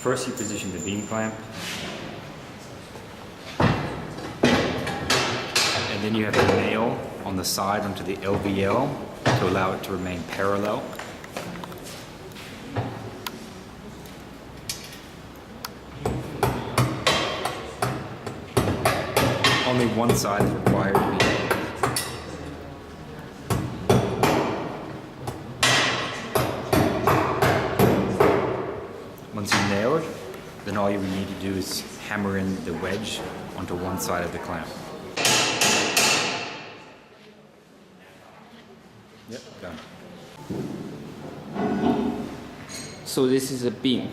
First you position the beam clamp, and then you have a nail on the side onto the LVL to allow it to remain parallel. Only one side is required to be nailed. Once you nail it, then all you need to do is hammer in the wedge onto one side of the clamp. Yep, done. So this is a beam.